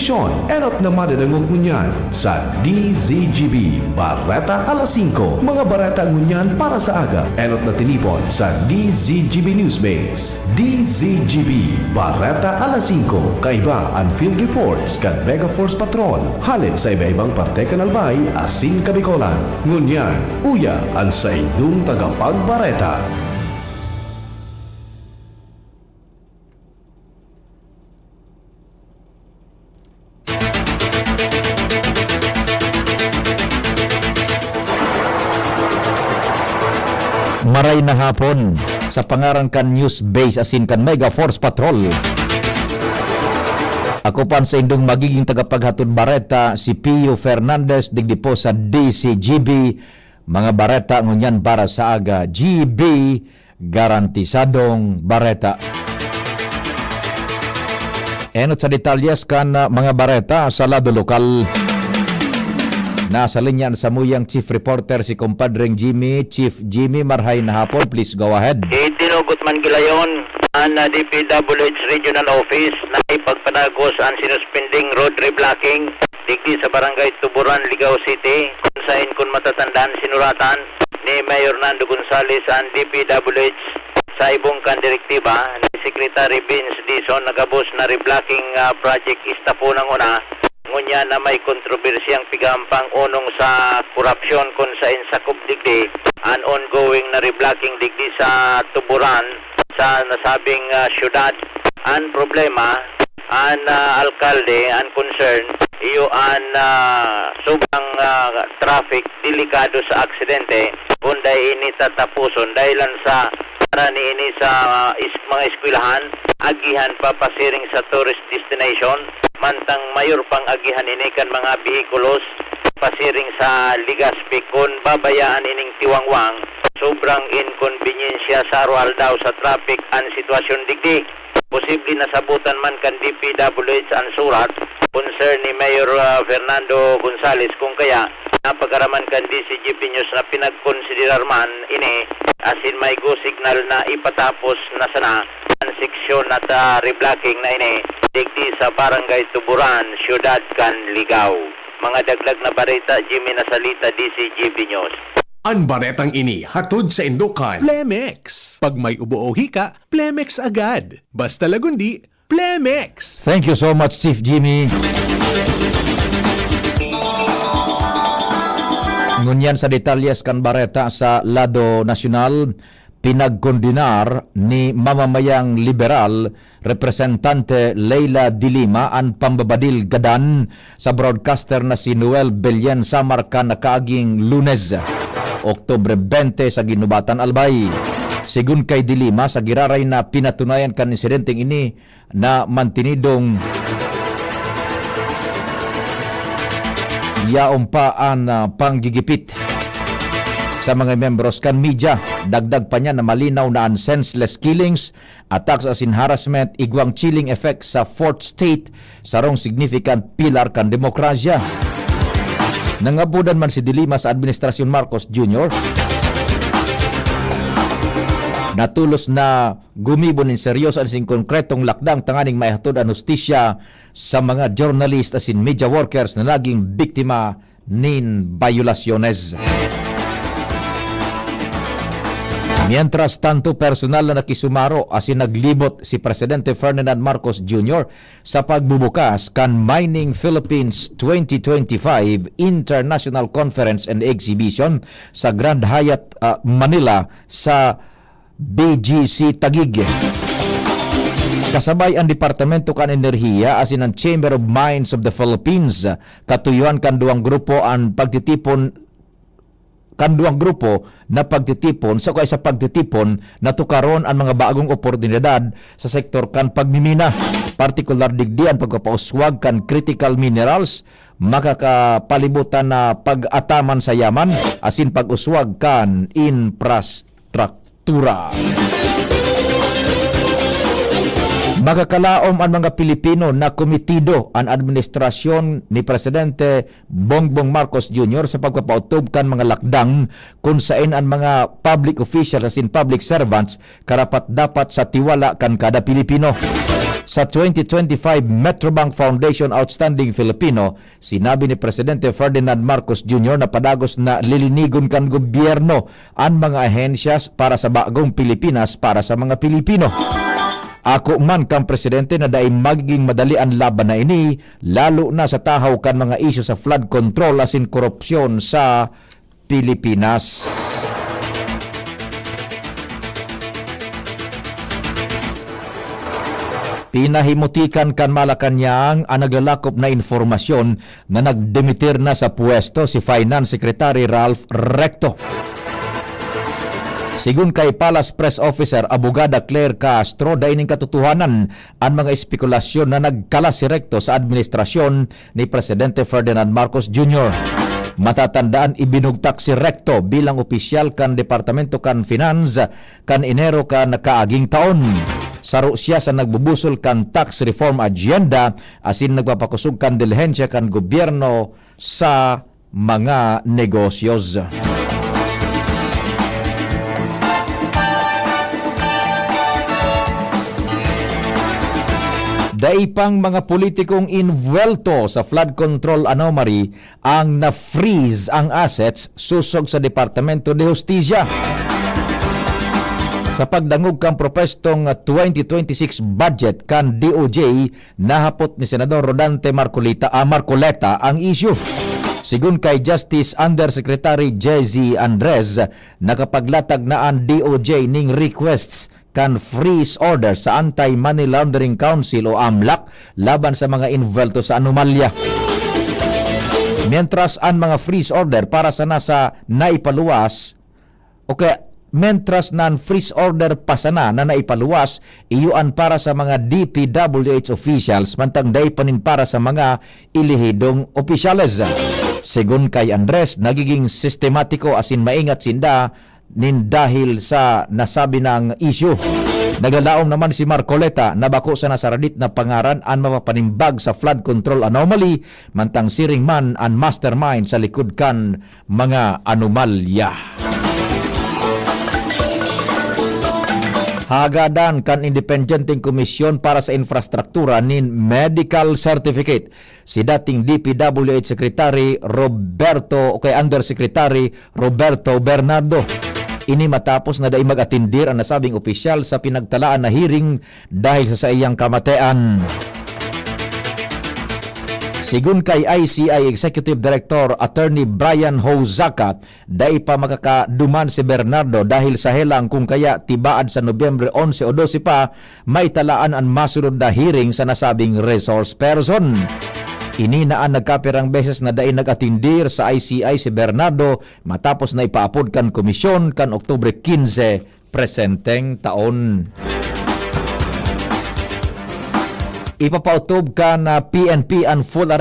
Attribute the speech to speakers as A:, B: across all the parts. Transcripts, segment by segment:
A: desisyon. Enot naman ang ngunyan sa DZGB Bareta alas 5. Mga bareta ngunyan para sa aga. Enot na tinipon sa DZGB Newsbase. DZGB Bareta alas 5. Kaiba ang field reports kan Mega Force Patrol. Halin sa iba-ibang parte kanalbay asin kabikolan. Ngunyan, uya ang sa idong tagapagbareta.
B: Maray na hapon sa pangaran kan News Base asin kan Mega Force Patrol. Ako pan sa indong magiging tagapaghatod bareta si Pio Fernandez digdi po sa DCGB. Mga bareta ngunyan para sa aga. GB garantisadong bareta. Enot sa detalyas kan mga bareta sa lado lokal. Nasa linya sa muyang chief reporter si kumpadreng Jimmy. Chief Jimmy, marhay na hapon. Please go ahead.
C: Tinugot man gilayon ang DPWH Regional Office na ipagpanagos ang sinuspending road reblocking digdi sa barangay Tuburan, Ligao City. Kung saan kung matatandaan sinuratan ni Mayor Nando Gonzales ang DPWH sa ibong kan direktiba ni Secretary Vince Dizon nagabos na reblocking project istapo ng una. Ngunya na may kontrobersiyang pigampang unong sa korupsyon kung sa insakop digdi an ongoing na reblocking digdi sa Tuburan sa nasabing syudad. An problema, an alkalde, an concern, iyo an subang traffic delikado sa aksidente kung dahil ini tatapuson dahilan sa para ni ini sa mga eskwelahan, agihan papasiring sa tourist destination, mantang mayor pang agihan ini kan mga bihikulos, pasiring sa Ligaspi kung babayaan ining tiwangwang, sobrang inconvenience sa arwal daw sa traffic ang sitwasyon digdi. Posible nasabutan man kan DPWH ang surat, concern ni Mayor Fernando Gonzales kung kaya napagaraman kan DCGP News na pinagkonsiderar man ini asin may go signal na ipatapos na sana ang seksyon at reblocking na ini digdi sa barangay Tuburan, Syudad kan Ligao. Mga daglag na bareta, Jimmy Nasalita, DCGP News.
D: Ang baretang ini hatod sa Indukan. Plemex. Pag may ubo o hika, Plemex agad. Basta lagundi, Plemex.
B: Thank you so much, Chief Jimmy. Ngunyan sa detalyas kan bareta sa lado nasyonal, pinagkondinar ni mamamayang liberal representante Leila Dilima ang pambabadil gadan sa broadcaster na si Noel Belian Samarca na kaaging Lunes, Oktubre 20 sa Ginubatan Albay. Sigun kay Dilima sa giraray na pinatunayan kan insidenteng ini na mantinidong yaong pa ang panggigipit sa mga membros kan media. Dagdag pa niya na malinaw na ang senseless killings, attacks as in harassment, igwang chilling effect sa fourth state, sarong significant pilar kan demokrasya. Nangabudan man si Dilima sa Administrasyon Marcos Jr. Natulos na gumibon in seryoso ang konkretong lakdang tanganing maihatod ang hustisya sa mga journalist as in media workers na naging biktima nin violasyones. Mientras tanto, personal na nakisumaro asin naglibot si Presidente Ferdinand Marcos Jr. sa pagbubukas kan Mining Philippines 2025 International Conference and Exhibition sa Grand Hyatt Manila sa BGC Taguig. Kasabay ang Departamento kan Enerhiya asin ang Chamber of Mines of the Philippines katuyuan kan duang grupo ang pagtitipon kanduang grupo na pagtitipon sa pagtitipon na tukaron ang mga bagong oportunidad sa sektor kan pagmimina, partikular digdi ang pagpapauswag kan critical minerals, makakapalibutan na pag-ataman sa yaman asin pag-uswag kan infrastruktura. Magkakalaom ang mga Pilipino na komitido ang administrasyon ni Presidente Bongbong Marcos Jr. sa pagpapautob kan mga lakdang kung saan ang mga public officials as in public servants karapat dapat sa tiwala kan kada Pilipino. Sa 2025 Metrobank Foundation Outstanding Filipino, sinabi ni Presidente Ferdinand Marcos Jr. na padagos na lilinigon kan gobyerno ang mga ahensyas para sa bagong Pilipinas para sa mga Pilipino. Ako man kang presidente na dai magiging madali ang laban na ini, lalo na sa tahaw kan mga isyu sa flood control asin korupsyon sa Pilipinas. Pinahimutikan kan Malacanang ang naglalakop na informasyon na nagdemitir na sa pwesto si Finance Secretary Ralph Recto. Sigun kay Palace Press Officer Abogada Claire Castro, daining katotohanan ang mga espekulasyon na nagkala si Recto sa administrasyon ni Presidente Ferdinand Marcos Jr. Matatandaan ibinugtak si Recto bilang opisyal kan Departamento kan Finance kan Enero kan kaaging taon. Saro siya sa nagbubusol kan tax reform agenda asin nagpapakusog kan dilihensya kan gobyerno sa mga negosyos. Daipang mga politikong invuelto sa flood control anomaly ang na-freeze ang assets susog sa Departamento de Justicia. Sa pagdangog kang propestong 2026 budget kan DOJ, nahapot ni Senador Rodante Marcoleta ang issue. Sigun kay Justice Undersecretary J.Z. Andres, nakapaglatag na ang DOJ ning requests kan freeze order sa Anti-Money Laundering Council o AMLAC laban sa mga invuelto sa anomalya. Mientras ang mga freeze order para sa nasa naipaluwas, mentras nan freeze order pasana na naipaluwas, iyuan para sa mga DPWH officials mantang day panin para sa mga ilihidong opisyales. Sigun kay Andres, nagiging sistematiko asin maingat sinda nin dahil sa nasabi ng issue. Nagalaom naman si Marcoleta na bako sa nasaradit na pangaran ang mapapanimbag sa flood control anomaly mantang siring man ang mastermind sa likod kan mga anomalya. Hagadan kan independenteng komisyon para sa infrastruktura nin medical certificate si dating DPWH Secretary Undersecretary Roberto Bernardo. Ini matapos na dai mag-atindir ang nasabing opisyal sa pinagtalaan na hearing dahil sa iyang kamatayan. Sigun kay ICI Executive Director Attorney Brian Hozaka, dai pa makakaduman si Bernardo dahil sa helang kung kaya tibaad sa Nobyembre 11 o 12 pa may talaan ang masunod na hearing sa nasabing resource person. Ini na ang nagkapirang beses na dai nag-atindir sa ICI si Bernardo matapos na ipaapod kan komisyon kan Oktubre 15 presenteng taon. Ipapautob ka na PNP ang full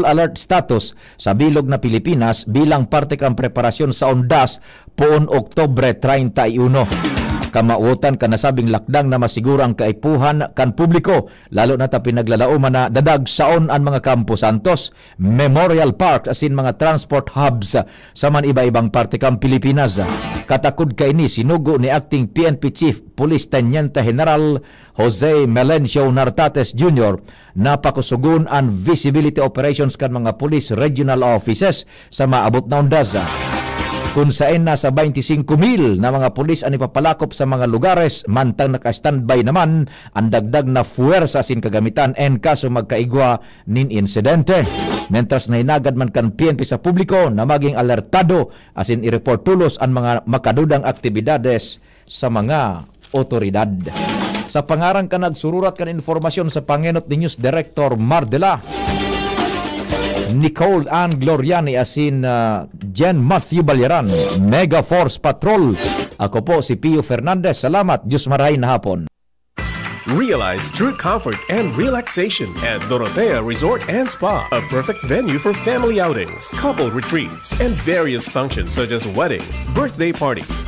B: alert status sa bilog na Pilipinas bilang parte kang preparasyon sa undas poon Oktubre 31. Kamautan ka nasabing lakdang na masiguro ang kaipuhan kan publiko, lalo na ta pinaglalauman na dadag saon ang mga Campo Santos, Memorial Park asin mga transport hubs sa man iba-ibang parte kang Pilipinas. Katakod ka ini sinugo ni Acting PNP Chief Police Teniente General Jose Melencio Nartates Jr. na pakusugun ang visibility operations kan mga police regional offices sa maabot na undas. Kung saan nasa 25,000 na mga pulis ang ipapalakop sa mga lugares, mantang naka-standby naman ang dagdag na fuwersa sin kagamitan en kaso magkaigwa nin insidente. Mentras na hinagad man kan PNP sa publiko na maging alertado asin i-report tulos ang mga makadudang aktibidades sa mga otoridad. Sa pangarang ka nagsururat kan informasyon sa Pangenot ni News Director Mardela, Nicole Ann Gloriani asin Jen Matthew Balyaran, Mega Force Patrol. Ako po si Pio Fernandez. Salamat. Diyos marahin na hapon.
E: Realize true comfort and relaxation at Dorotea Resort and Spa, a perfect venue for family outings, couple retreats, and various functions such as weddings, birthday parties,